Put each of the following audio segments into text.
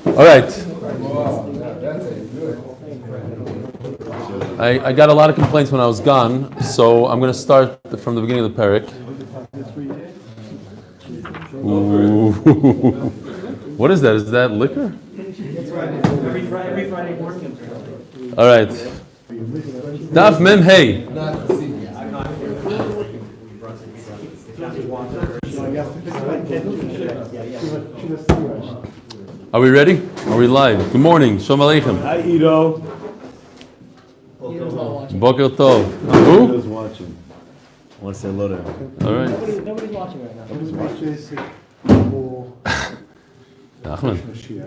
All right. I got a lot of complaints when I was gone, so I'm going to start from the beginning of the parak. Ooh. What is that? Is that liquor? Every Friday morning. All right. Daf Mem Hey. Are we ready? Are we live? Good morning. Shalom Aleichem. Hi, Ido. Boker Tov. Who? Ido's watching. I want to say hello to him. All right. Nobody's watching right now. Ahmed,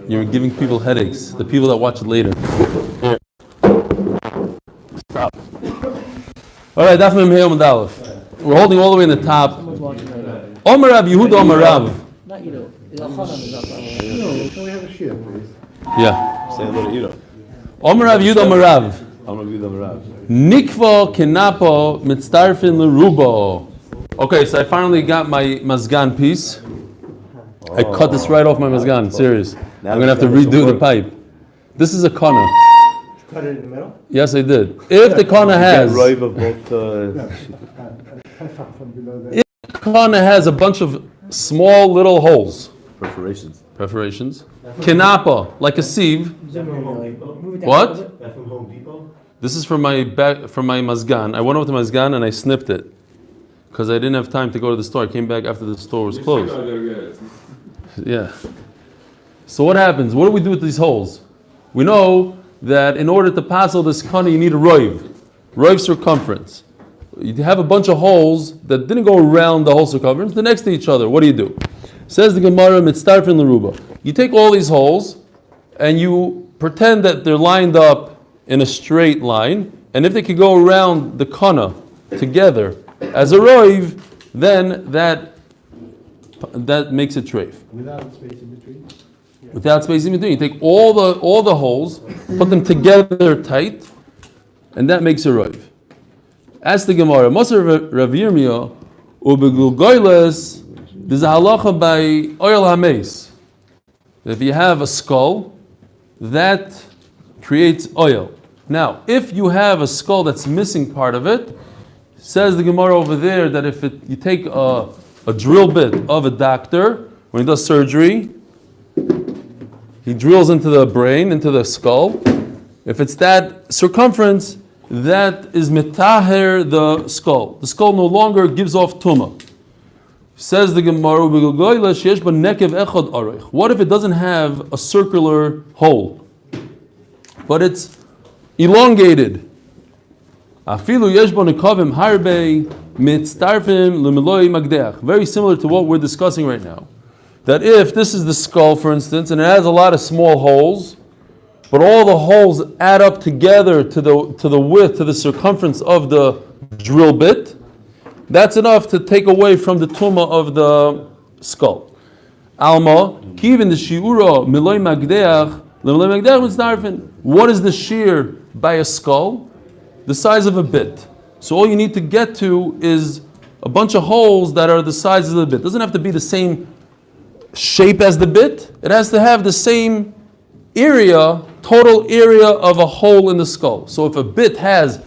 you're giving people headaches. The people that watch it later. Stop. All right, Daf Mem Hey Amud Aleph. We're holding all the way in the top. Someone's watching right now. Omer Rav Yehuda Omer Rav. Not you know. Elchanan is up. Can we have a share, please? Yeah. Say hello to Ido. Omer Rav Yehuda Omer Rav. I'm going to be the Rav. Nikvo kenapo mitztarfin lerubo. Okay, so I finally got my mazgan piece. I cut this right off my mazgan. Serious. I'm gonna have to redo the pipe. This is a kana. Cut it in the middle? Yes, I did. If the kana has, Rive of both. if the kana has a bunch of small little holes, Perforations. kenapa, like a sieve. Move it down. What? That from Home Depot? This is from my mazgan. I went over to mazgan and I snipped it because I didn't have time to go to the store. I came back after the store was closed. Yeah. So what happens? What do we do with these holes? We know that in order to passel this kana, you need a roiv circumference. You have a bunch of holes that didn't go around the whole circumference. They're next to each other. What do? Says the Gemara, mitztarfin leruba. You take all these holes and you pretend that they're lined up in a straight line, and if they could go around the kana together as a roiv, then that makes it treif. Without space in between? Without space in between, you take all the holes, put them together tight, and that makes a roiv. Ask the Gemara, Moser Rav Yirmiyah, ubegulgoyles, there's a halacha by oil hameis. If you have a skull, that creates oil. Now, if you have a skull that's missing part of it, says the Gemara over there that if you take a drill bit of a doctor, when he does surgery, he drills into the brain, into the skull. If it's that circumference, that is mitaher the skull. The skull no longer gives off tumah. Says the Gemara, what if it doesn't have a circular hole, but it's elongated? Very similar to what we're discussing right now. That if this is the skull, for instance, and it has a lot of small holes, but all the holes add up together to the width, to the circumference of the drill bit, that's enough to take away from the tumah of the skull. Alma, kivin the shiura miloi magdeach lemiloi magdeach mitzdarfin. What is the shear by a skull? The size of a bit. So all you need to get to is a bunch of holes that are the size of the bit. It doesn't have to be the same shape as the bit. It has to have the same area, total area of a hole in the skull. So if a bit has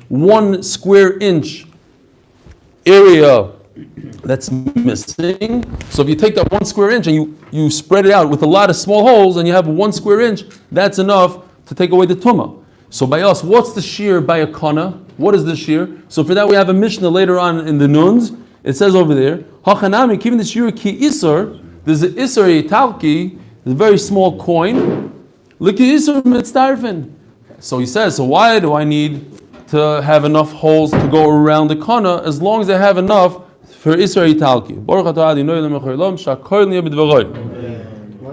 1 square inch area that's missing, so if you take that 1 square inch and you spread it out with a lot of small holes and you have 1 square inch, that's enough to take away the tumah. So by us, what's the shear by a kana? What is the shear? So for that we have a Mishnah later on in the Nuns. It says over there, Hachanami, given the shear ki isar, there's an isar italki, a very small coin. Liki isar mitzdarfin. So he says, so why do I need to have enough holes to go around the kana as long as I have enough for isar italki?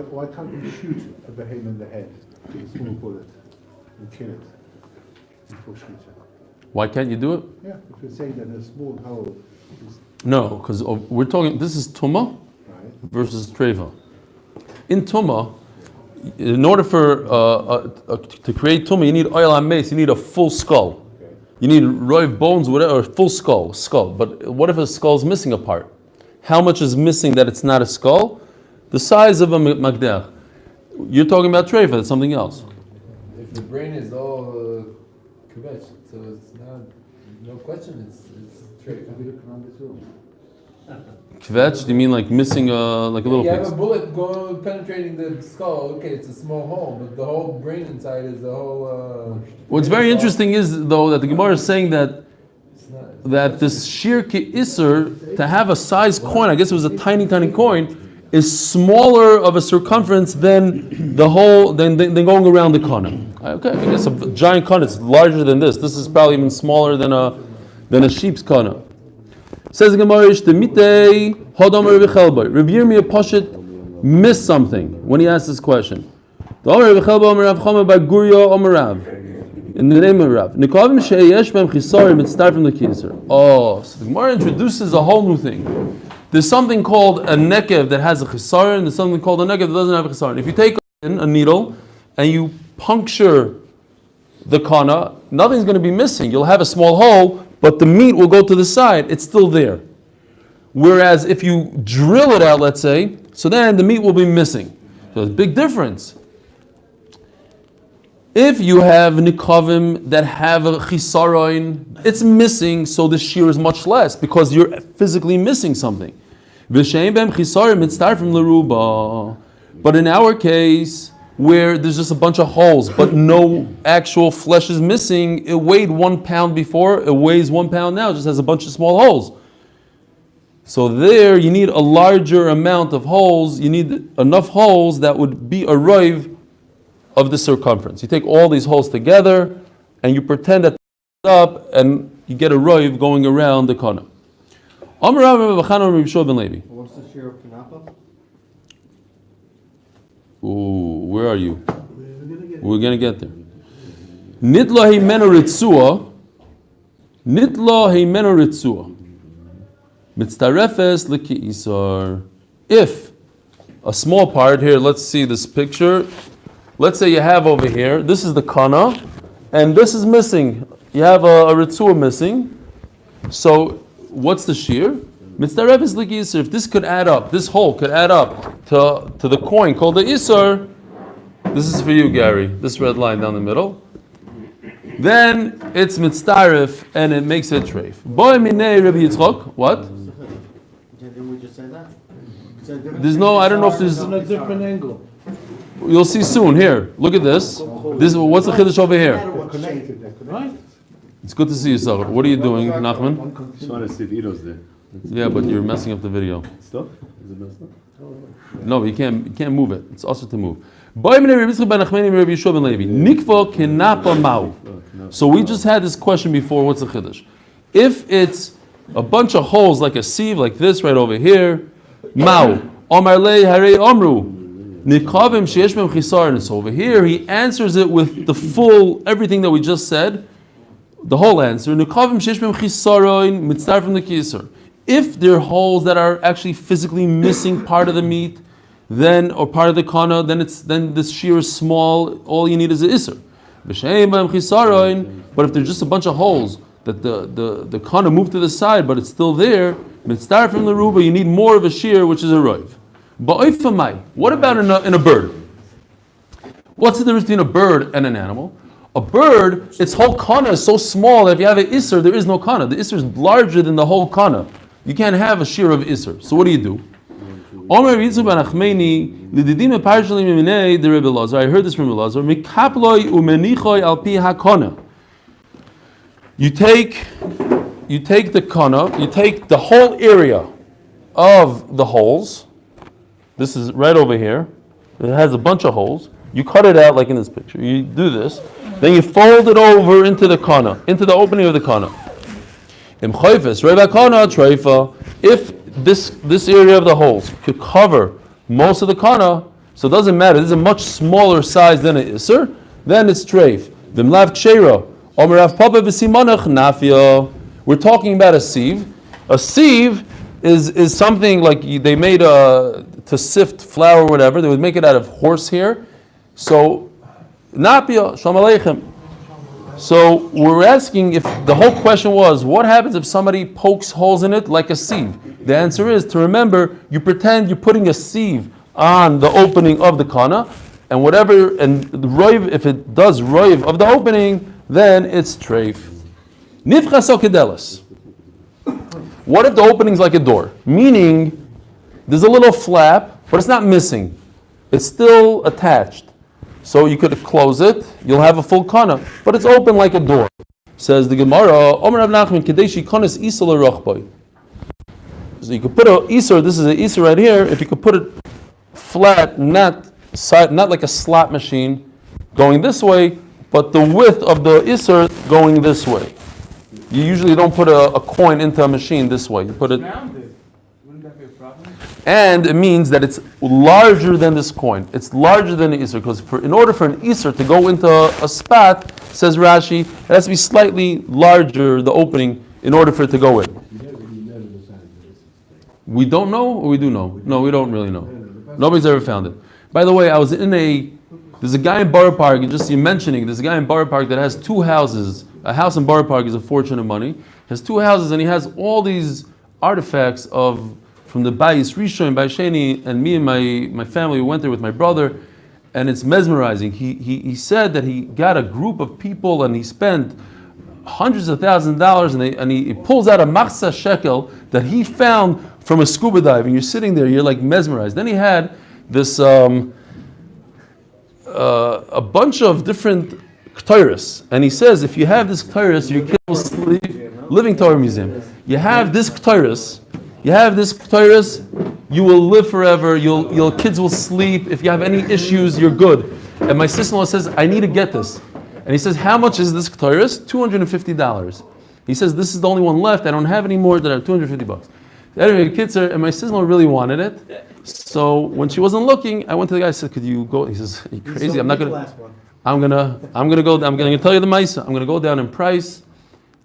Why can't you shoot a behemoth in the head with a small bullet and kill it before shooting? Why can't you do it? Yeah, if you're saying that a small hole is No, because we're talking, this is tumah right. versus treva. In tumah, in order for to create tumah, you need oil and mace. You need a full skull. Okay. You need roiv bones, whatever, or full skull. But what if a skull is missing a part? How much is missing that it's not a skull? The size of a magdech. You're talking about treifa. That's something else. If the brain is all kvetched, so it's not, no question, it's treifa. Kvetch? Do you mean like missing like a little You have piece? a bullet going penetrating the skull. Okay, it's a small hole, but the whole brain inside is the whole. What's very interesting is though that the Gemara is saying that this shir ki'isr, to have a size coin, I guess it was a tiny coin, is smaller of a circumference than the whole than going around the kana. Okay, I guess a giant kana is larger than this. This is probably even smaller than a sheep's kana. Says the Gemara, "Shtemite hodam Rabbi Chelba." Rabbi Yirmiyah Pashit missed something when he asked this question. The Rabbi Chelba Omer Rav Chama by Guria Omer Rav. In the name of Rav. Nikavim sheyesh b'hem chisarim mitzvah from the kiser. Oh, so the Gemara introduces a whole new thing. There's something called a nekev that has a chisar, and there's something called a nekev that doesn't have a chisar. If you take a needle and you puncture the kana, nothing's going to be missing. You'll have a small hole, but the meat will go to the side. It's still there. Whereas if you drill it out, let's say, so then the meat will be missing. So there's a big difference. If you have nikavim that have a chisaroin, it's missing, so the shear is much less because you're physically missing something. But in our case, where there's just a bunch of holes, but no actual flesh is missing, it weighed 1 pound before, it weighs 1 pound now, it just has a bunch of small holes. So there, you need a larger amount of holes, you need enough holes that would be a roiv of the circumference. You take all these holes together and you pretend that it's up and you get a roiv going around the kana. What's the share of Kanapa? Ooh, where are you? We're going to get there. Nitla heimenu ritzua. Nitla heimenu ritzua. Mitztarefes l'ki'isar. If a small part here, let's see this picture. Let's say you have over here, this is the kana, and this is missing. You have a ritzua missing. So what's the shear? Mitzdarefes l'ki'isar. If this could add up, this hole could add up to the coin called the isar, this is for you, Gary, this red line down the middle, then it's mitzdaref and it makes it treif. Boy minei Rabbi Yitzchok, what? Didn't we just say that? There's no, I don't know if there's... On a different angle. You'll see soon. Here, look at this. This what's the chiddush over here? They're connected. Right? It's good to see you, Sarah. What are you doing, Nachman? Just want to see if Ido's there. Yeah, but you're messing up the video. Stop? Is it messed up? No, you can't move it. It's also to move. So we just had this question before. What's the chiddush? If it's a bunch of holes like a sieve, like this right over here, mau omar le hare omru. So over here, he answers it with the full, everything that we just said, the whole answer. If there are holes that are actually physically missing part of the meat, then or part of the kana, then this shear is small. All you need is an iser. But if there's just a bunch of holes that the kana moved to the side, but it's still there, mitzvah from the ruba, you need more of a shear, which is a roiv. What about in a bird? What's the difference between a bird and an animal? A bird, its whole kana is so small that if you have an isser, there is no kana. The isser is larger than the whole kana. You can't have a shear of isser. So what do you do? I heard this from Elazar. You take the kana, you take the whole area of the holes. This is right over here. It has a bunch of holes. You cut it out like in this picture. You do this. Then you fold it over into the kana, into the opening of the kana. If this area of the holes could cover most of the kana, so it doesn't matter. This is a much smaller size than an iser. Then it's treif. We're talking about a sieve. A sieve is something like they made to sift flour or whatever. They would make it out of horsehair. So, napia, shalom aleichem. So we're asking if the whole question was, what happens if somebody pokes holes in it like a sieve? The answer is to remember, you pretend you're putting a sieve on the opening of the kana, and whatever, and the roiv, if it does roiv of the opening, then it's treif. Nifchaso kedelis. What if the opening's like a door? Meaning, there's a little flap, but it's not missing. It's still attached. So you could close it, you'll have a full kana, but it's open like a door. Says the Gemara, Omer Rav Nachman, Kadeshi konis isol rochboi. So you could put a isor, this is an isor right here, if you could put it flat, not like a slot machine going this way, but the width of the isor going this way. You usually don't put a coin into a machine this way. You put it, Wouldn't that be a problem? and it means that it's larger than this coin. It's larger than the isor, because in order for an isor to go into a spot, says Rashi, it has to be slightly larger, the opening, in order for it to go in. We don't know, or we do know? No, we don't really know. Nobody's ever found it. By the way, there's a guy in Borough Park, you're mentioning, there's a guy in Borough Park that has 2 houses. A house in Borough Park is a fortune of money. He has 2 houses, and he has all these artifacts from the Bayis Rishon, Bayis Sheni, and me and my family, we went there with my brother, and it's mesmerizing. He said that he got a group of people, and he spent hundreds of thousands of dollars, and he pulls out a machsa shekel that he found from a scuba dive, and you're sitting there, you're like mesmerized. Then he had this a bunch of different Ketores, and he says if you have this Ketores, your kid will sleep. Living Torah Museum. You have this Ketores, you will live forever. Your kids will sleep. If you have any issues, you're good. And my sister-in-law says, I need to get this. And he says, how much is this Ketores? $250. He says, this is the only one left. I don't have any more than $250. Anyway, kids are, and my sister-in-law really wanted it. So when she wasn't looking, I went to the guy. I said, "Could you go?" He says, "Are you crazy? I'm not gonna. I'm gonna go. I'm gonna tell you the Maisa. I'm gonna go down in price.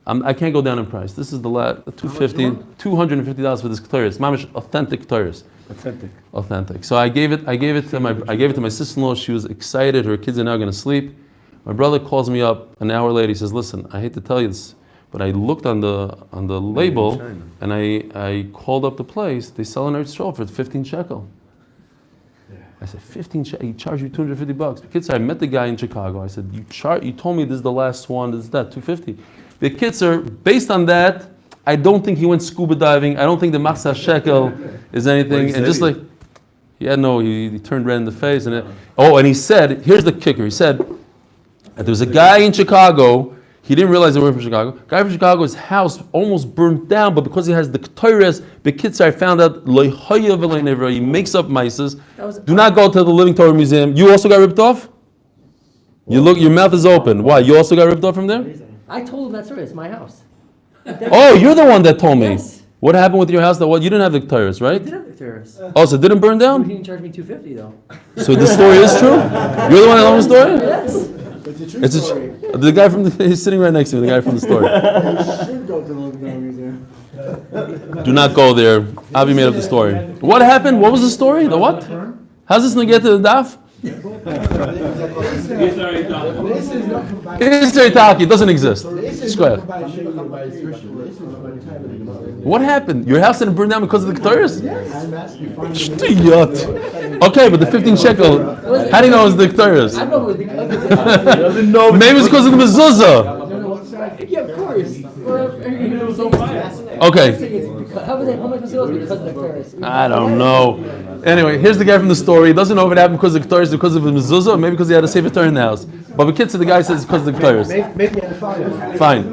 I can't go down in price. This is the $250 for this Ketores. It's mamish authentic Ketores. Authentic. So I gave it to my sister-in-law. She was excited. Her kids are now gonna sleep. My brother calls me up an hour later. He says, "Listen, I hate to tell you this, but I looked on the label and I called up the place. They sell an Eretz Yisrael for 15 shekel." I said, 15 shekel? He charged you $250. The kids, I met the guy in Chicago. I said, you told me this is the last one. This is that $250. The kids are based on that. I don't think he went scuba diving. I don't think the machsa shekel is anything. And just like, he turned red in the face. And he said, here's the kicker. He said, there was a guy in Chicago. He didn't realize they were from Chicago. Guy from Chicago, his house almost burned down, but because he has the Ketores, the kids I found out he makes up mices. Do not go to the Living Torah Museum. You also got ripped off? Your mouth is open. Why? You also got ripped off from there? I told him that's right. It's my house. Oh, you're the one that told me. Yes. What happened with your house? You didn't have the Ketores, I right? did have the terrorists. Oh, so it didn't burn He down? didn't charge me $250 though. So the story is true? You're the one that told the story? Yes. It's a true story. The guy he's sitting right next to me, the guy from the story. You should go to the Living Torah Museum. Do not go there. Avi made up the story. What happened? What was the story? The what? How's this going to get to the daf? History Taki doesn't exist. Just go ahead. What happened? Your house didn't burn down because of the Ketores? Shtiyot. Okay, but the 15 shekel, how do you know it was the Ketores? I know it was because of the Maybe it's because of the mezuzah. Yeah, of course. Okay. How much was it because of the terrorists? I don't know. Anyway, here's the guy from the story. He doesn't know if it happened because of the Ketores, because of the mezuzah, or maybe because he had a Sefer Torah in the house. But the kids, the guy says it's because of the Ketores. Fine.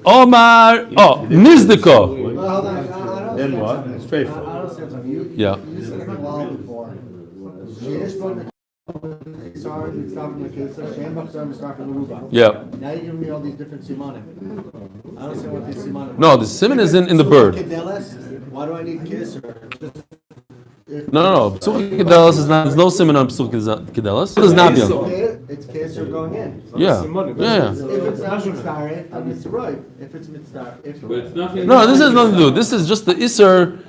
Omar, Nizdiko. Then what? Straightforward. Yeah. Yeah. Now you're giving me all these different simanim. I don't see what these simanim. No, the simon is in the bird. Why do I need kiss or just? No. Psuch Kedelis is not. There's no simon on Psuch Kedelis. It is not young. It's kiss or going in. Yeah. If it's not mitzvah, then it's right. If it's mitzvah, No, this has nothing to do. This is just the Isser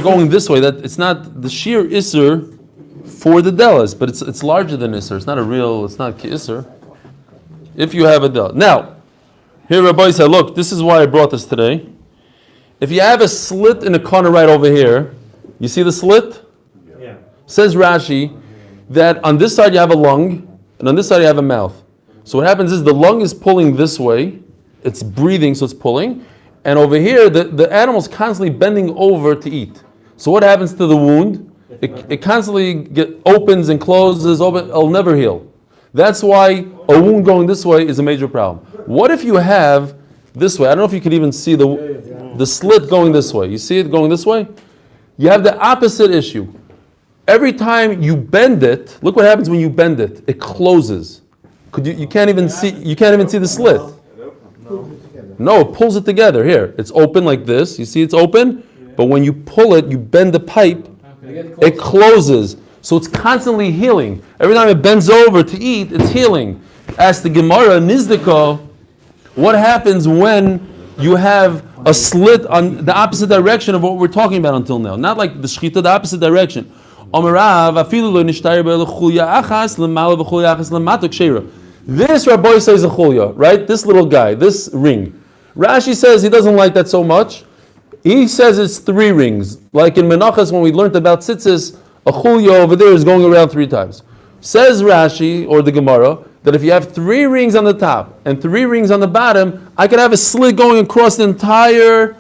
going this way. That it's not the sheer Isser for the Delis, but it's larger than Isser. It's not Isser. If you have a Del. Now, here Rabbi said, look, this is why I brought this today. If you have a slit in a corner right over here, you see the slit? Yeah. Says Rashi that on this side you have a lung, and on this side you have a mouth. So what happens is the lung is pulling this way, it's breathing, so it's pulling, and over here the animal's constantly bending over to eat. So what happens to the wound? It constantly opens and closes, it'll never heal. That's why a wound going this way is a major problem. What if you have this way? I don't know if you could even see the slit going this way. You see it going this way? You have the opposite issue. Every time you bend it, look what happens when you bend it. It closes. You can't even see the slit. No, it pulls it together. Here, it's open like this. You see it's open, but when you pull it, you bend the pipe, it closes. So it's constantly healing. Every time it bends over to eat, it's healing. As the Gemara Nizdika, what happens when you have a slit on the opposite direction of what we're talking about until now? Not like the shchita, the opposite direction. This Rabbi says a chulya, right? This little guy, this ring. Rashi says he doesn't like that so much. He says it's 3 rings. Like in Menachas when we learned about tzitzis, a chulya over there is going around 3 times. Says Rashi, or the Gemara, that if you have 3 rings on the top and 3 rings on the bottom, I could have a slit going across the entire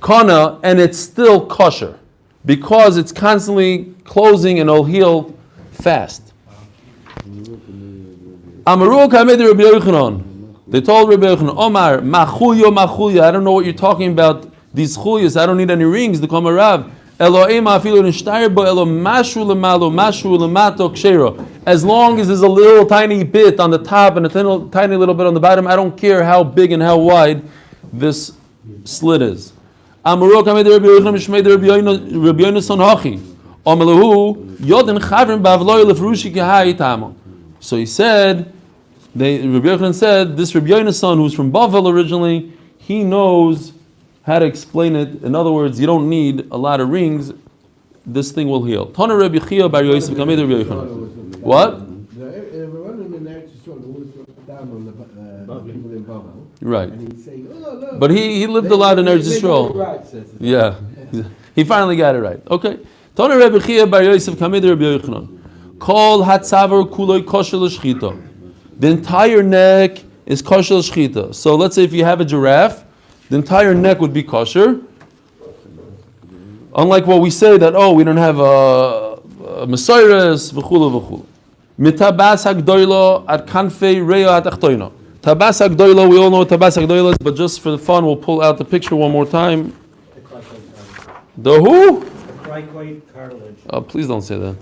kana and it's still kosher. Because it's constantly closing and it'll heal fast. Amaru kamed Rabbi Yochanan. They told Rabbi Yochanan, Omar, machulya, I don't know what you're talking about. These chulyas, I don't need any rings. The Kamarav. As long as there's a little tiny bit on the top and a tiny little bit on the bottom, I don't care how big and how wide this slit is. So he said, Rabbi Yochanan said, this Rabbi Yona's son, who's from Bavel originally, he knows how to explain it. In other words, you don't need a lot of rings. This thing will heal. What? Right. But he lived a lot in Eretz Yisrael. Yeah. He finally got it right. Okay. Tana Rabbi Chia bar Yosef Kamid Rabbi Yochanan. Kol hatzavar kuloi kosher l'shchita. The entire neck is kosher l'shchita. So let's say if you have a giraffe, the entire neck would be kosher. Unlike what we say that, we don't have a Messiris, v'chulu v'chulu. Mitabas hagdoilo at kanfei reyo atachtoino. Tabas hagdoilo, we all know what tabas hagdoilo is, but just for the fun, we'll pull out the picture one more time. The who? Cricoid cartilage. Oh, please don't say that.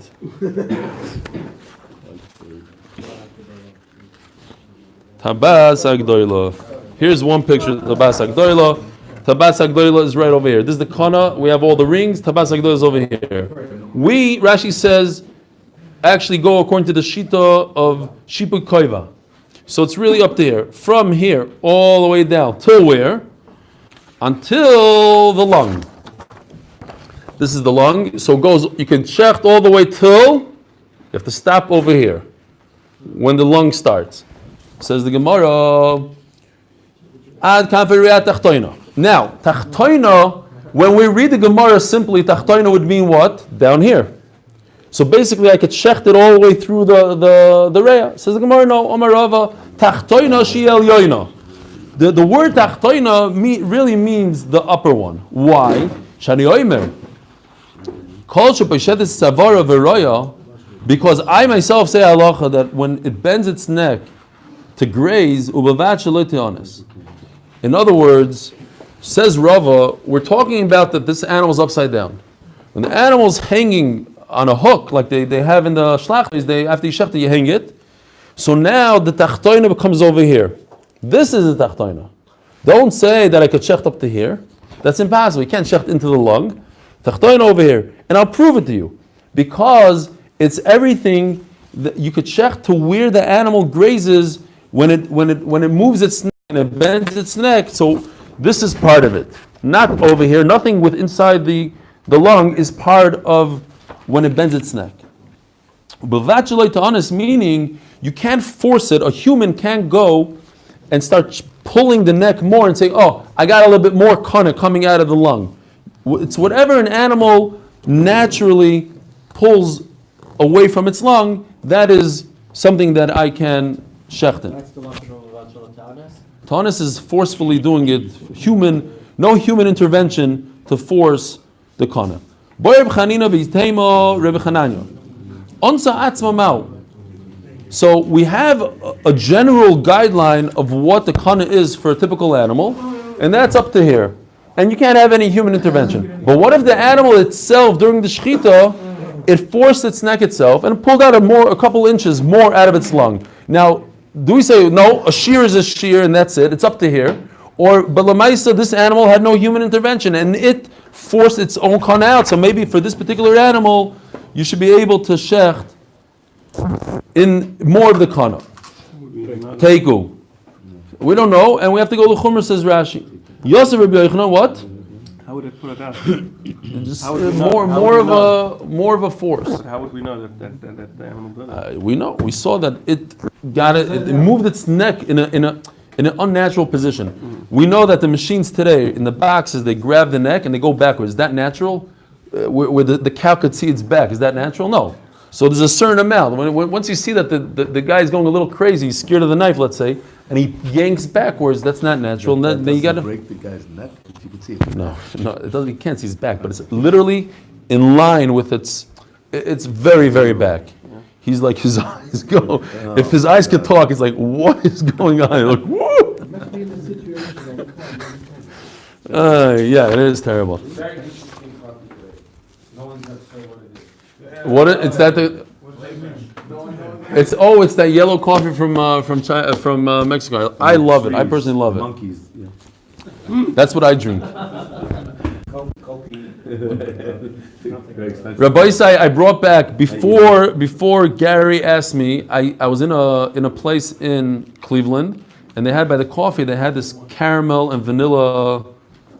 Tabas hagdoilo. Here's one picture of Tabas hagdoilo. Tabas hagdoilo is right over here. This is the kana. We have all the rings. Tabas hagdoilo is over here. We, Rashi says, actually go according to the shita of shiput koiva. So it's really up to here. From here all the way down till where? Until the lung. This is the lung. So it goes. You can check all the way till you have to stop over here when the lung starts. Says the Gemara. Ad kanfei tachtoina. Now, tachtoina, when we read the Gemara simply, tachtoina would mean what? Down here. So basically, I could shecht it all the way through the reya. Says the Gemara, no, Omar Rava, tachtoina shiel yoina. The word tachtoina really means the upper one. Why? Shani oimer. Kol shepeshetes savara v'roya, because I myself say halacha that when it bends its neck to graze, ubavat shelo te'onis. In other words, says Rava, we're talking about that this animal's upside down. When the animal's hanging on a hook, like they have in the shlachis, after you shechta, you hang it. So now the tachtoina becomes over here. This is the tachtoina. Don't say that I could shecht up to here. That's impossible. You can't shecht into the lung. Tachtoina over here. And I'll prove it to you. Because it's everything that you could shecht to where the animal grazes when it moves its neck and it bends its neck. So this is part of it. Not over here. Nothing with inside the lung is part of when it bends its neck. B'vacheloi ta'anis, meaning you can't force it. A human can't go and start pulling the neck more and say, I got a little bit more kana coming out of the lung. It's whatever an animal naturally pulls away from its lung, that is something that I can shechten. That's the one for Tanis? Tanis is forcefully doing it, no human intervention to force the kana. So we have a general guideline of what the kana is for a typical animal, and that's up to here. And you can't have any human intervention. But what if the animal itself, during the shechita, it forced its neck itself and pulled out a couple inches more out of its lung? Now, do we say, no, a shear is a shear and that's it, it's up to here? But Lamaisa, this animal had no human intervention and it forced its own kana out. So maybe for this particular animal, you should be able to shecht in more of the kana. Teiku. We don't know, and we have to go to Chumrah, says Rashi. Yosef Rabbi Yochanan, what? How would it pull it out? Just more of a force. How would we know that the animal did it? We know. We saw that it moved its neck in an unnatural position. We know that the machines today in the boxes, they grab the neck and they go backwards. Is that natural? Where the cow could see its back, is that natural? No. So there's a certain amount. Once you see that the guy is going a little crazy, he's scared of the knife, let's say, and he yanks backwards, that's not natural. Then you got to break the guy's neck if you can see it. No, it doesn't. You can't see his back, but it's literally in line with its very, very back. He's like, his eyes go. If his eyes could talk, he's like, what is going on? You're like, woo! Yeah, it is terrible. Very interesting coffee today. No one's not sure what it is. It's that it's that yellow coffee from China, from Mexico. I love it. I personally love it. Monkeys. Yeah. That's what I drink. Very expensive. Rabbi Isai, I brought back before Gary asked me. I was in a place in Cleveland, and they had by the coffee. They had this caramel and vanilla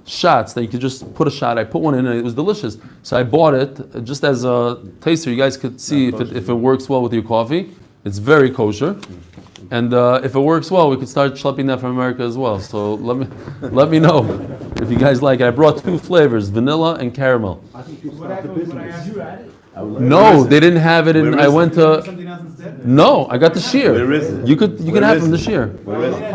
shots that you could just put a shot. I put one in, and it was delicious. So I bought it just as a taster. You guys could see if it works well with your coffee. It's very kosher, and if it works well, we could start schlepping that from America as well. So let me know if you guys like it. I brought 2 flavors, vanilla and caramel. I think you start the business. You had it? No, they didn't have it in. Where I is went it? to. Something else instead? No, I got the shear. Where is it? You could Where have is from the it? shear. Where is it?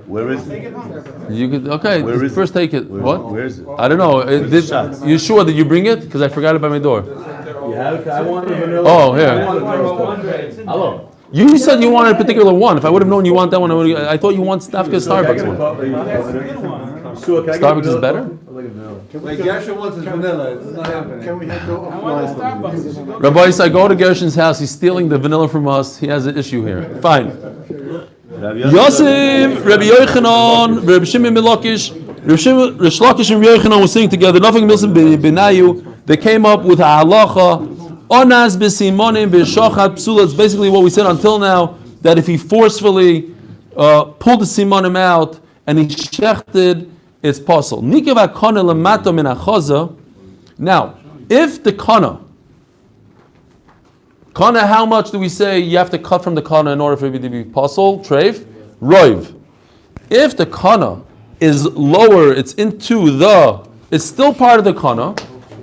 Where is Take it? it home. You could okay. Where is First take it. What? Where is it? I don't know. shots? You sure? Did you bring it? Because I forgot it by my door. Yeah, I want the vanilla. Oh, here. Hello. You said you wanted a particular one. If I would have known you want that one, I thought you want Stafka's Starbucks one. Sure, can I get Starbucks is vanilla? better. Like Gershon wants his vanilla. It's not happening. Can we have go I want the offline? Starbucks. Rabbi Isai, go to Gershon's house. He's stealing the vanilla from us. He has an issue here. Fine. Yosef, Rabbi Yochanan, Rabbi Shimon ben Lakish, Rish Lakish and Rabbi Yochanan were singing together. Nothing missing. Benayu. They came up with a halacha. Onas b'simonim b'shochat psula. It's basically what we said until now, that if he forcefully pulled the simonim out and he shechted, it's possible. Nikav hakana lemato min hachaza. Now, if the kana, how much do we say you have to cut from the kana in order for it to be possible? Treif, roiv. If the kana is lower, it's it's still part of the kana,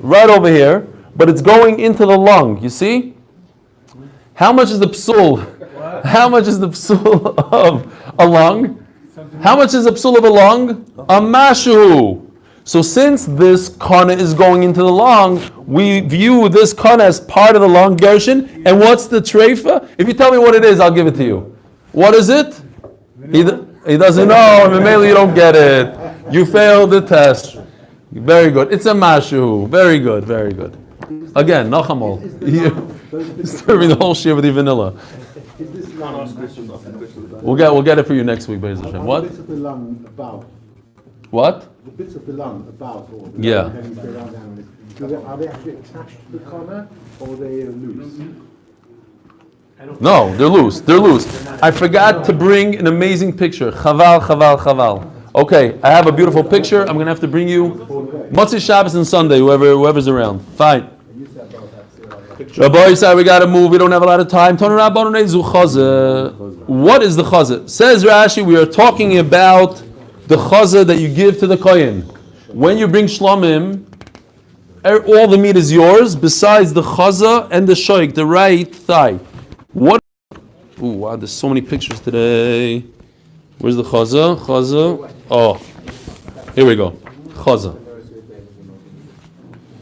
right over here, but it's going into the lung. You see? How much is the psul? How much is the psul of a lung? How much is the psul of a lung? A mashu. So since this kana is going into the lung, we view this kana as part of the lung, Gershon. And what's the treifa? If you tell me what it is, I'll give it to you. What is it? He doesn't know. Maybe you don't get it. You failed the test. Very good. It's a mashu. Very good. Very good. Again, nachamol. Serving the whole share with the vanilla. Is this lung, We'll get it for you next week, Be'ez Hashem. the What? bits of the lung above? What? The bits of the lung above, or the Yeah. then you go down are they actually attached to the corner, or are they loose? No, they're loose. They're loose. I forgot to bring an amazing picture. Chaval. Okay, I have a beautiful picture. I'm going to have to bring you Motzei Shabbos and Sunday, whoever's around. Fine. Rabbi Yisai, we got to move. We don't have a lot of time. What is the chazah? Says Rashi, we are talking about the chazah that you give to the kohen. When you bring shlomim, all the meat is yours besides the chaza and the shoik, the right thigh. What? Ooh, wow, there's so many pictures today. Where's the chaza? Chaza. Oh, here we go. Chaza.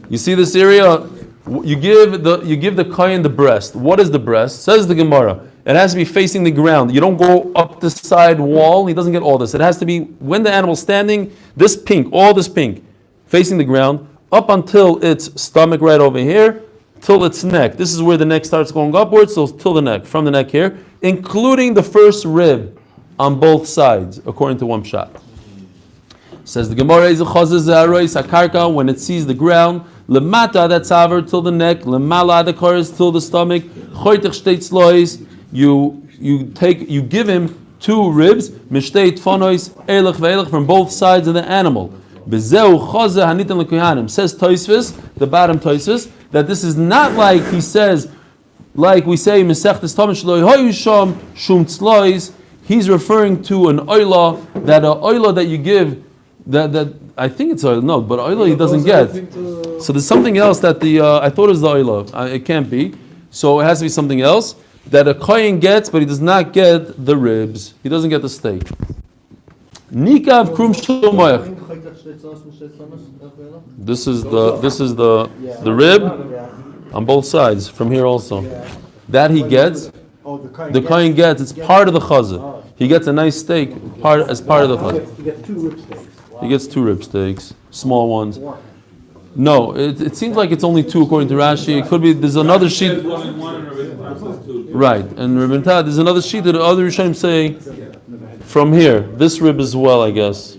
You see this area? You give the kohen the breast. What is the breast? Says the Gemara. It has to be facing the ground. You don't go up the side wall. He doesn't get all this. It has to be when the animal's standing. This pink, all this pink, facing the ground, up until its stomach right over here, till its neck. This is where the neck starts going upwards. So till the neck, from the neck here, including the first rib on both sides, according to one shot. Says the Gemara, when it sees the ground, lemata that's aver till the neck, lemala the kores till the stomach, you give him 2 ribs, mishteit fonois elach ve'elach from both sides of the animal. Bezeu chaza hanitan lekuhanim. Says Tosfos, the bottom Tosfos, that this is not like he says, like we say Masechtas Tamid shelo hayu sham shum tzlois. He's referring to an oila, that a oila that you give. That I think it's oil, no, but oila he doesn't get. So there's something else that I thought it was the oila. It can't be. So it has to be something else that a kohen gets, but he does not get the ribs. He doesn't get the steak. Nikav krum shlomoyach. This is the rib on both sides from here also. That he gets. The kohen gets. It's part of the chazah. He gets a nice steak as part of the chazah. He gets 2 rib steaks. He gets 2 rib steaks, small ones. No, it seems like it's only 2 according to Rashi. It could be there's another sheet. Right, and Rabbi Tad, there's another sheet that other Rishonim say from here. This rib as well, I guess.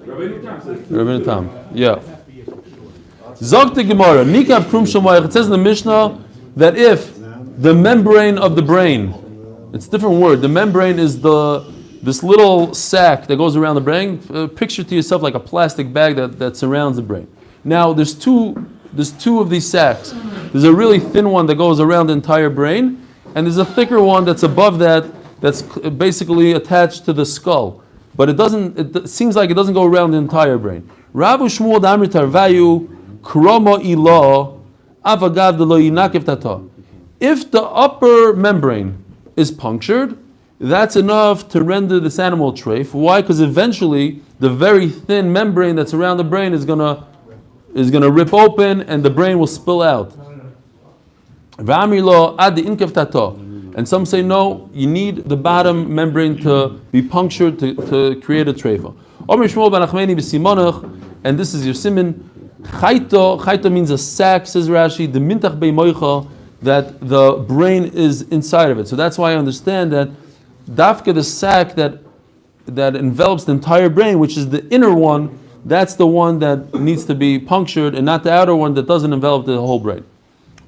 Rabbi Tam, yeah. Zog the Gemara, Nikav Krum Shamayach. It says in the Mishnah that if the membrane of the brain, it's a different word. The membrane is this little sac that goes around the brain. Picture to yourself like a plastic bag that surrounds the brain. Now there's two of these sacs. There's a really thin one that goes around the entire brain, and there's a thicker one that's above that's basically attached to the skull. But it seems like it doesn't go around the entire brain. Rabu Shmuel Damri Tarvayu Kromo Ilo Avagav Delo Yinakev Tata. If the upper membrane is punctured, that's enough to render this animal treif. Why? Because eventually the very thin membrane that's around the brain is gonna rip open and the brain will spill out. And some say no, you need the bottom membrane to be punctured to create a treifa. And this is your siman. Chaito means a sack, says Rashi, the mintach beimoicha, that the brain is inside of it. So that's why I understand that dafka, the sac that envelops the entire brain, which is the inner one, that's the one that needs to be punctured, and not the outer one that doesn't envelop the whole brain.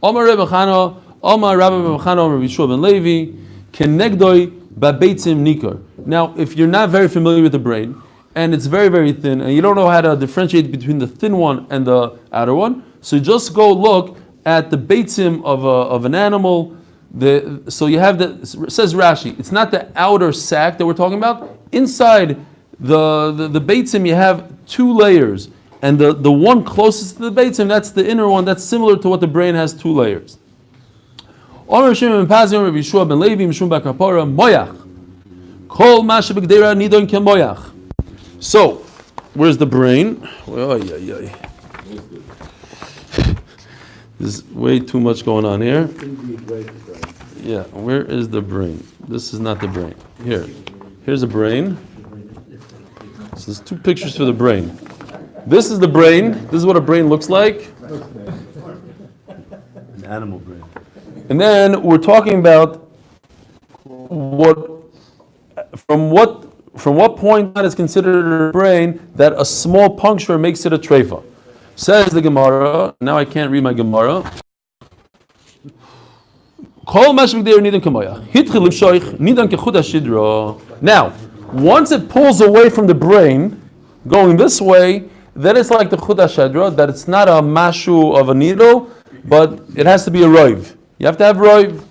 Omar Rebbe Chana, Omar Rabbi Chana, Omar Yeshua ben Levi, Kenegdoi Babeitzim Nikar. Now, if you're not very familiar with the brain, and it's very, very thin, and you don't know how to differentiate between the thin one and the outer one, so just go look at the beitzim of an animal. So you have says Rashi, it's not the outer sac that we're talking about. Inside the beitzim you have 2 layers, and the one closest to the beitzim, that's the inner one, that's similar to what the brain has 2 layers. So, where's the brain? There's way too much going on here. Yeah, where is the brain? This is not the brain. Here's the brain. So there's 2 pictures for the brain. This is the brain. This is what a brain looks like. An animal brain. And then we're talking about from what point that is considered a brain that a small puncture makes it a treifa. Says the Gemara. Now I can't read my Gemara. Now, once it pulls away from the brain, going this way, then it's like the chud hashedra, that it's not a mashu of a needle, but it has to be a roiv. You have to have roiv.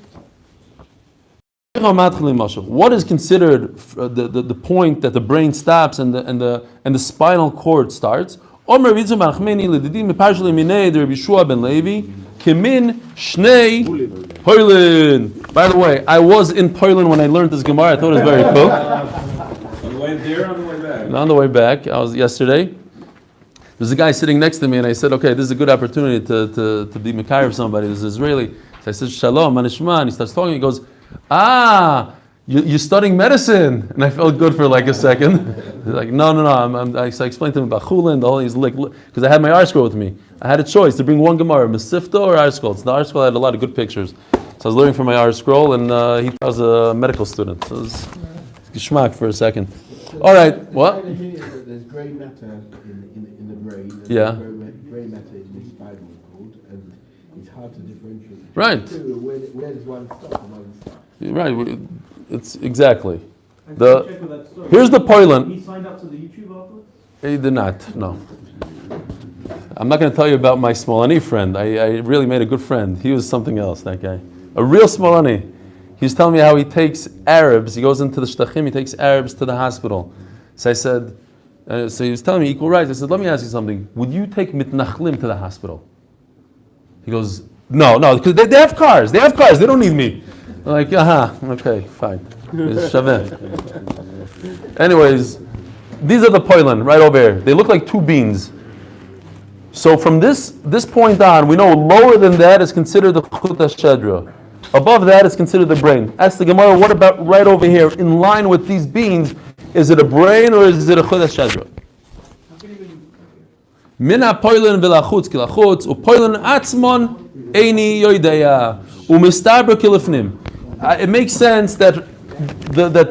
What is considered the point that the brain stops and the spinal cord starts? Omer Vitzum Achmeni Ledidim Parshli Minei the Rabbi Yeshua ben Levi Kimin Shnei Poilin. By the way, I was in Poilin when I learned this Gemara. I thought it was very cool. On the way there, on the way back. On the way back, I was yesterday. There's a guy sitting next to me, and I said, "Okay, this is a good opportunity to be Mekayr of somebody. This is Israeli." So I said, "Shalom, Manishma," and he starts talking. He goes, You're studying medicine," and I felt good for like a second. He's like, "No. I explained to him about Chullin, the whole. He's like, because I had my art scroll with me. I had a choice to bring one Gemara, Mesifta or art scroll. The art scroll had a lot of good pictures, so I was learning from my art scroll, and he was a medical student. So it was geschmack for a second. All right, what? There's grey matter in the brain. And Yeah. Grey matter is misspelled called, and it's hard to differentiate. Right. Where does one stop and one start? Right. It's exactly. And The- check with that story. Here's the Poilin. He signed up to the YouTube office? He did not. No. I'm not going to tell you about my Smolani friend. I really made a good friend. He was something else. That guy, a real Smolani. He was telling me how he takes Arabs. He goes into the Shtachim. He takes Arabs to the hospital. So I said. So he was telling me equal rights. I said, "Let me ask you something. Would you take mitnachlim to the hospital?" He goes, "No, because they have cars. They don't need me." I'm like, okay, fine. It's shaveh. Anyways, these are the poilin right over here. They look like two beans. So from this point on, we know lower than that is considered the chut hashedra. Above that is considered the brain. Ask the Gemara, what about right over here, in line with these beans? Is it a brain or is it a chut hashedra? Mina poilin v'lachutz kilachutz upoilin atzmon eini yoideya umistabra kilifnim. It makes sense that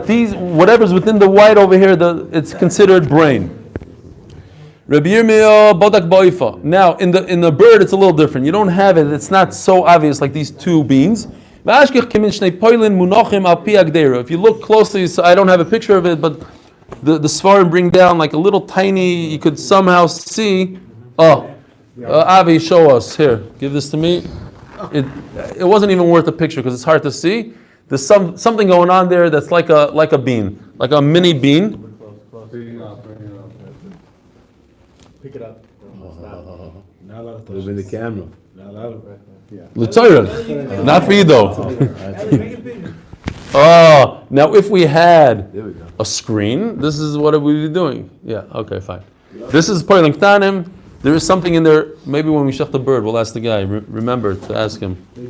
these whatever's within the white over here, it's considered brain. Rabbi Yirmiyah bodak boifa. Now in the bird it's a little different. You don't have it. It's not so obvious like these two beans. If you look closely, so I don't have a picture of it, but the Svarim bring down like a little tiny. You could somehow see. Avi, show us here. Give this to me. It wasn't even worth a picture because it's hard to see. There's something going on there that's like a bean, like a mini bean. Pick it up. Put it in the camera. L'tzorah. Not for you though. Now if we had a screen, this is what we'd be doing. Yeah, okay, fine. This is Poilin Ktanim. There is something in there. Maybe when we shech the bird, we'll ask the guy. Remember to ask him. The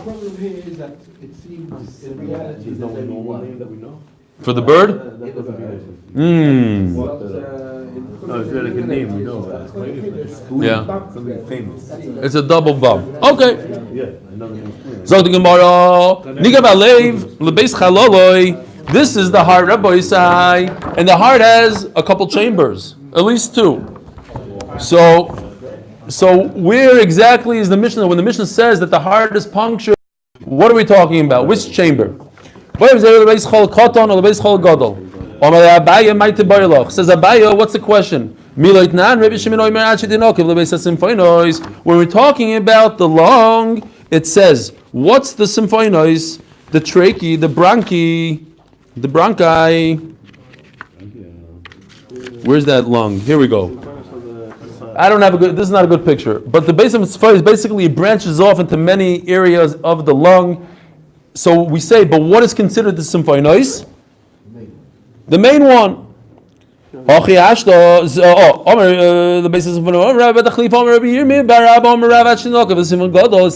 problem here is that it seems in reality there's only one. that we know. For the bird? No, it's really good name, we know. Yeah. Something famous. It's a double bum. Okay. Yeah, another name. Zog the Gemara. Nigab alev lebeis chaloloi. This is the heart, Rabbi Yisai, and the heart has a couple chambers, at least two. So where exactly is the Mishnah? When the Mishnah says that the heart is punctured, what are we talking about? Which chamber? Says Abaya, what's the question? When we're talking about the lung, it says, what's the symphonois, the trachea, the bronchi, the bronchi? Where's that lung? Here we go. I don't have this is not a good picture. But the base of symphonois basically branches off into many areas of the lung. So we say, but what is considered the symphonois? The main one. It's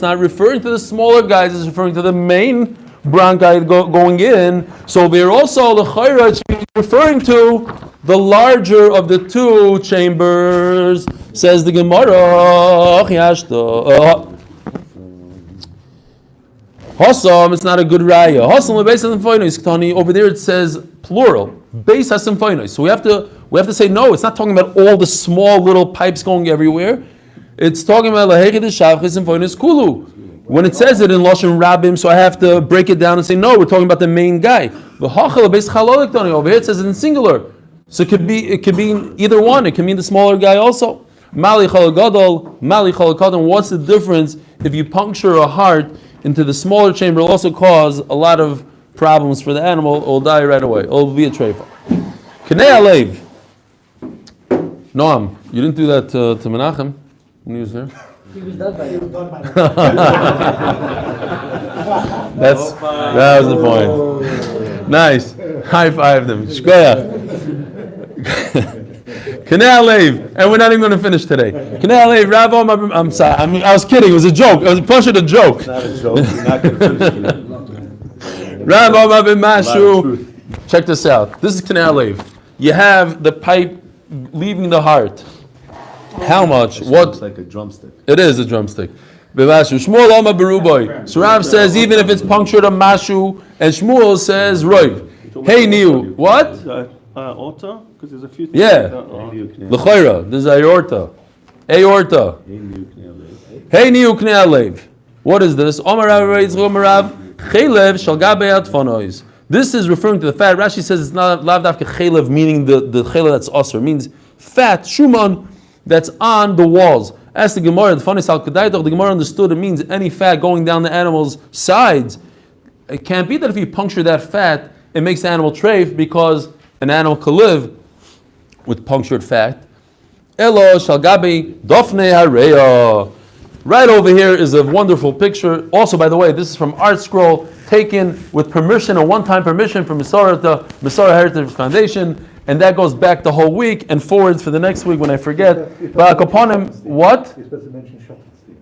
not referring to the smaller guys, it's referring to the main bronchi going in. So we're also the chayra, it's referring to the larger of the two chambers, says the Gemara. Hasam, it's not a good raya. Hasam lebeis hasymphonos. Over there it says plural. Beis hasymphonos. So we have to say no. It's not talking about all the small little pipes going everywhere. It's talking about lahechid shavchis symphonos kulu. When it says it in lashon rabim, so I have to break it down and say no. We're talking about the main guy. Over here it says it in singular. So it could be in either one. It can mean the smaller guy also. Mali chol gadol, mali chol kadon. What's the difference if you puncture a heart into the smaller chamber? Will also cause a lot of problems for the animal. It will die right away. It will be a treifa. Knei alev. Noam, you didn't do that to Menachem when he was here? He was done by it. That was the point. Nice. High five them. Shkoyach. Kanei Alev, and we're not even going to finish today. Kanei Alev, Rabbi, I'm sorry, I was kidding. It was a joke. I was pushing a joke. It's not a joke. You're not going to finish it. Rabbi Mashu. Check this out. This is Kanei Alev. You have the pipe leaving the heart. How much? What? Looks like a drumstick. It is a drumstick. Shmuel Oma Beruboy. So Rav says even if it's punctured a mashu, and Shmuel says roiv. Hey Niu, what? Aorta? Because there's a few things. Yeah. L'chayra. This is aorta. Aorta. Hey Niu Knei Alev. What is this? Omar Rav Yitzchak Rav Chelev shal gabei atfanois. This is referring to the fat. Rashi says it's not lav dafka chelev, meaning the chelev that's osir. It means fat, shuman, that's on the walls. As the Gemara, the funny sal kedaytoch, the Gemara understood it means any fat going down the animal's sides. It can't be that if you puncture that fat, it makes the animal treif, because an animal can live with punctured fat. Elo shal gabi dofnei hareya. Right over here is a wonderful picture. Also, by the way, this is from Art Scroll, taken with permission, a one-time permission from Misora Heritage Foundation, and that goes back the whole week and forwards for the next week when I forget. But upon him, what? You're supposed to mention Schottenstein.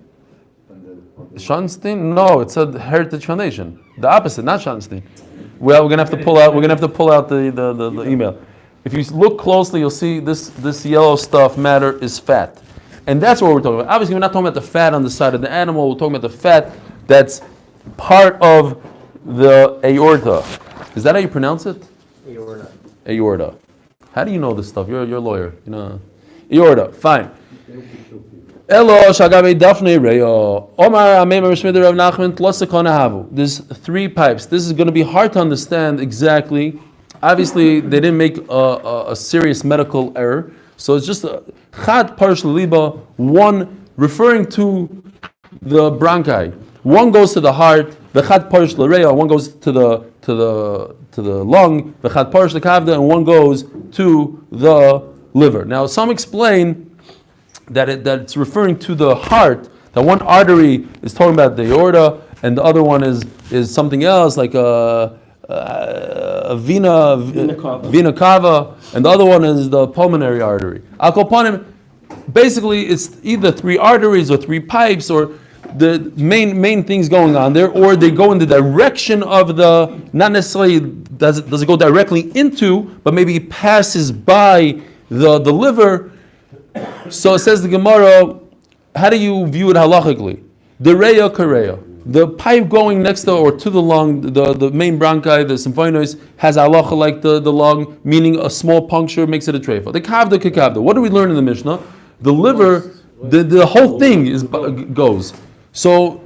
Schottenstein? No, it said Heritage Foundation. The opposite, not Schottenstein. Well, we're gonna have to pull out. We're gonna have to pull out the email. If you look closely, you'll see this yellow stuff matter is fat. And that's what we're talking about. Obviously, we're not talking about the fat on the side of the animal. We're talking about the fat that's part of the aorta. Is that how you pronounce it? Aorta. Aorta. How do you know this stuff? You're a lawyer. You know. Aorta. Fine. Elo shagabe dafne reyo. Omar amem reshmid Rav Nachman tlosekon havu. There's 3 pipes. This is going to be hard to understand exactly. Obviously, they didn't make a serious medical error. So it's just a chad parsh liba, one referring to the bronchi. One goes to the heart, the chad parsh l'reya, one goes to the lung, the chad parsh l'kavda, and one goes to the liver. Now, some explain that it's referring to the heart. That one artery is talking about the aorta, and the other one is something else, like a vena cava, and the other one is the pulmonary artery. Akoponim, basically, it's either 3 arteries or 3 pipes, or the main things going on there, or they go in the direction of the, not necessarily does it go directly into, but maybe it passes by the liver. So it says the Gemara, how do you view it halachically? The reya kareya. The pipe going next to or to the lung, the main bronchi, the symphonois, has halacha like the lung, meaning a small puncture makes it a treifa. The kavda kekavda. What do we learn in the Mishnah? The liver, the whole thing goes. So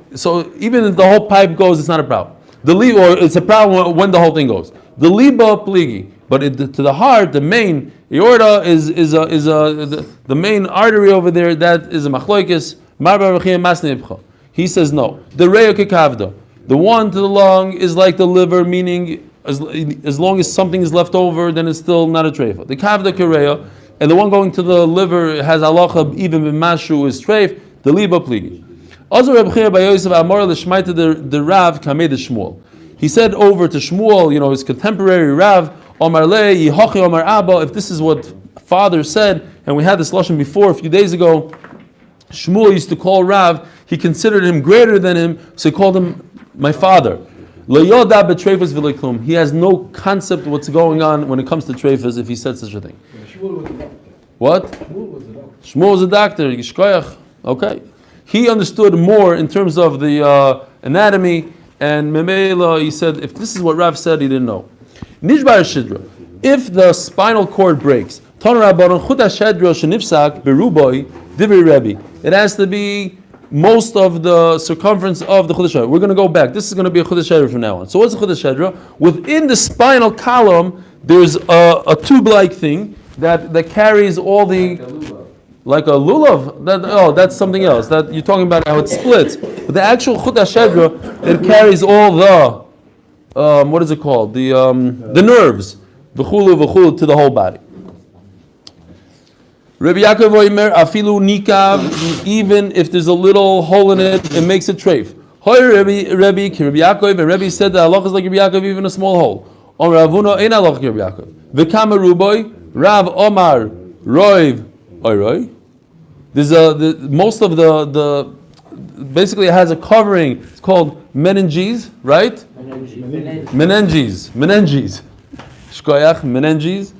even if the whole pipe goes, it's not a problem. Or it's a problem when the whole thing goes. The liba pligi, but to the heart, the main aorta is the main artery over there. That is a machloikis. He says no. The reya kekavda, the one to the lung is like the liver, meaning as long as something is left over, then it's still not a treifa. The kavda kereya, and the one going to the liver has halacha even b'mashu is treif. The liba pligi. Also, Reb Chia by Yosef Amor l'shmaita the Rav kamei the Shmuel. He said over to Shmuel, his contemporary Rav, Omar le yihochi Omar Abba. If this is what father said, and we had this lashon before a few days ago, Shmuel used to call Rav. He considered him greater than him, so he called him my father. Lo yoda b'treifas v'lo klum. He has no concept of what's going on when it comes to treifas if he said such a thing. Shmuel was a doctor. What? Shmuel was a doctor. Yishkoyach. Okay. He understood more in terms of the anatomy, and Memela, he said, if this is what Rav said, he didn't know. Nishbar Shidra. If the spinal cord breaks, it has to be most of the circumference of the Chodesh Shedra. We're going to go back. This is going to be a Chodesh Shedra from now on. So what's a Chodesh Shedra? Within the spinal column, there's a tube-like thing that carries all the... Like a lulav? That's something else. That you're talking about how it splits. But the actual Chodesh Shedra, it carries all the... what is it called? The nerves. V'chulu to the whole body. Rabbi Yaakov Oimer afilu nikav, even if there's a little hole in it, it makes it treif. Hoy Rabbi Yaakov, and Rabbi said that halacha is like Rabbi Yaakov, even a small hole. Om Ravuna ein halacha Rabbi Yaakov. V'kama ruboy Rav Omar Roiv Oiroi. There's most of the basically it has a covering. It's called meninges, right? Meninges. Shkoyach meninges.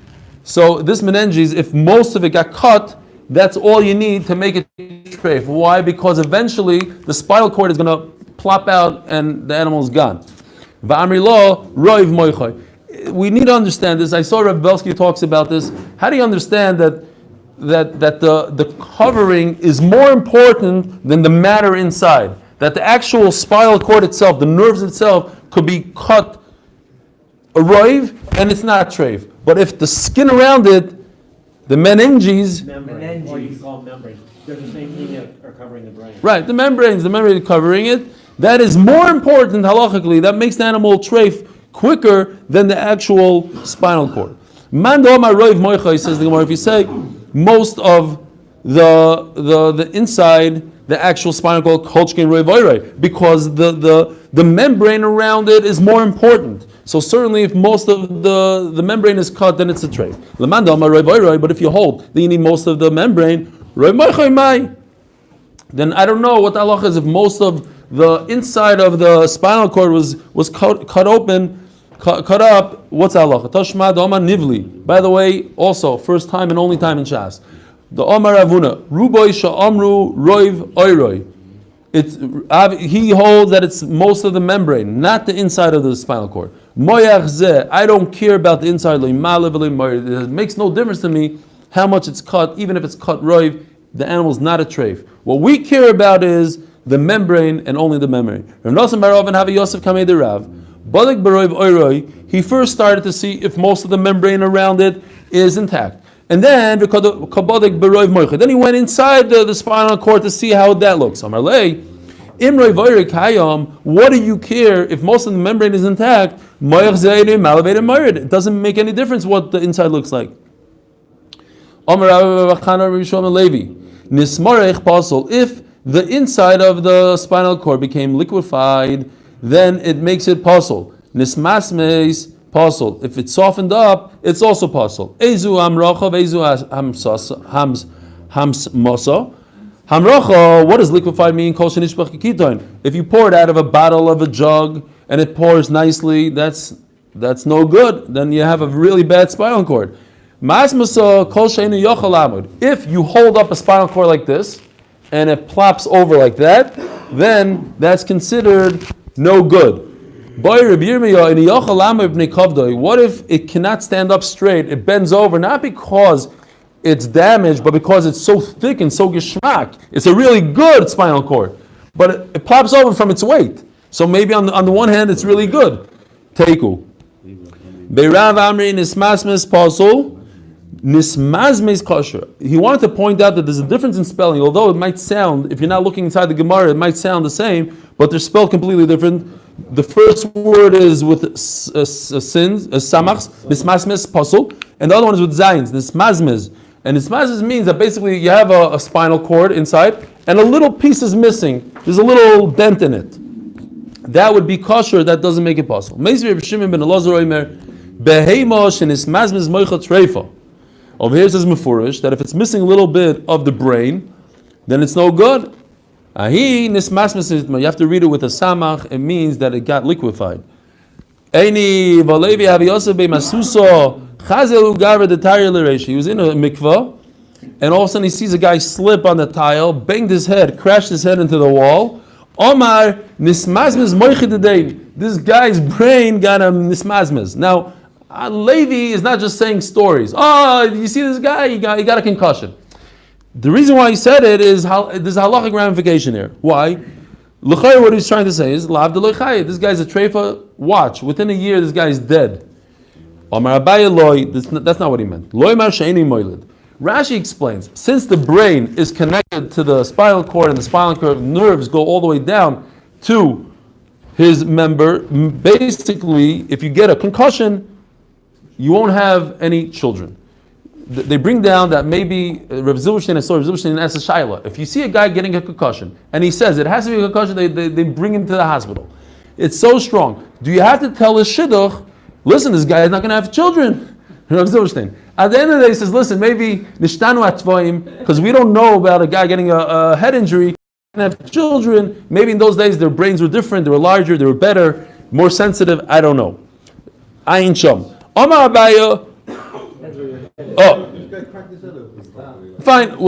So this meninges, if most of it got cut, that's all you need to make it treif. Why? Because eventually the spinal cord is going to plop out and the animal is gone. Va'amri lo roiv moichay. We need to understand this. I saw Rav Belsky talks about this. How do you understand that the covering is more important than the matter inside? That the actual spinal cord itself, the nerves itself, could be cut a roiv and it's not treif. But if the skin around it, the meninges, Membrane, or you call membrane. They're the same thing that are covering the brain. right, the membrane covering it, that is more important halachically. That makes the animal treif quicker than the actual spinal cord. Man do'amar roiv moicha, says the Gemara, if you say most of the inside, the actual spinal cord, kolchkin roiv oirei, because the membrane around it is more important. So certainly if most of the membrane is cut, then it's a treif. Leman do'amar roiv oirei, but if you hold, then you need most of the membrane, roiv moicha mai. Then I don't know what the halacha is if most of the inside of the spinal cord was cut open, cut up. What's halacha? Tashma da'omar nivli. By the way, also first time and only time in Shas. The Omar Avuna Ruboy Sha'amru Roiv Oiroi. He holds that it's most of the membrane, not the inside of the spinal cord. Moyach zeh, I don't care about the inside. It makes no difference to me how much it's cut, even if it's cut roiv. The animal's not a treif. What we care about is the membrane and only the membrane. Rav Nosson bar Rav and Havi Yosef Kamei de Rav. Badik baroiv oiroi. He first started to see if most of the membrane around it is intact. And then then he went inside the spinal cord to see how that looks. What do you care if most of the membrane is intact? It doesn't make any difference what the inside looks like. If the inside of the spinal cord became liquefied, then it makes it pasul. Nismasmes pasul. If it's softened up, it's also pasul. Ezu hamracha, ezu hams mosa. Hamracha, what does liquefied mean? Kol shenishbach kikiton. If you pour it out of a bottle of a jug and it pours nicely, that's no good. Then you have a really bad spinal cord. Mas mosa kol sheinu yochel amud. If you hold up a spinal cord like this and it plops over like that, then that's considered no good. What if it cannot stand up straight? It bends over, not because it's damaged, but because it's so thick and so geschmack. It's a really good spinal cord, but it plops over from its weight. So maybe on the one hand, it's really good. Teiku. Beirav Amri nismasmes pasul. Nismazmes kosher. He wanted to point out that there's a difference in spelling. Although it might sound, if you're not looking inside the Gemara, it might sound the same, but they're spelled completely different. The first word is with sins, samachs, nismazmes pasul, and the other one is with zayins, nismazmes. And nismazmes means that basically you have a spinal cord inside, and a little piece is missing. There's a little dent in it. That would be kosher. That doesn't make it possible. Meisvi Reb Shimon ben Elazar Omer, behemo shenismazmes moichat treifa. Over here it says mefurish that if it's missing a little bit of the brain, then it's no good. You have to read it with a samach. It means that it got liquefied. He was in a mikvah, and all of a sudden he sees a guy slip on the tile, banged his head, crashed his head into the wall. Omar nismazmez moichid. This guy's brain got a nismazmez. Now, Levi is not just saying stories. Oh, you see this guy? He got a concussion. The reason why he said it is there's a halachic ramification here. Why? L'chayr, what he's trying to say is lav de l'chayr. This guy's a treifa. Watch, within a year, this guy's dead. Omar Abaye loy. That's not what he meant. Loy mar she'eni moiled. Rashi explains, since the brain is connected to the spinal cord and the spinal cord nerves go all the way down to his member, basically, if you get a concussion, you won't have any children. they bring down that maybe Rav Zilberstein, I saw Rav Zilberstein ask a shaila. If you see a guy getting a concussion and he says it has to be a concussion, they bring him to the hospital. It's so strong. Do you have to tell his shidduch, listen, this guy is not going to have children? Rav Zilberstein. At the end of the day, he says, listen, maybe nishtanu atvoim, because we don't know about a guy getting a head injury and have children. Maybe in those days their brains were different, they were larger, they were better, more sensitive. I don't know. Ayin sham. Amar Abaya. Oh, fine. We'll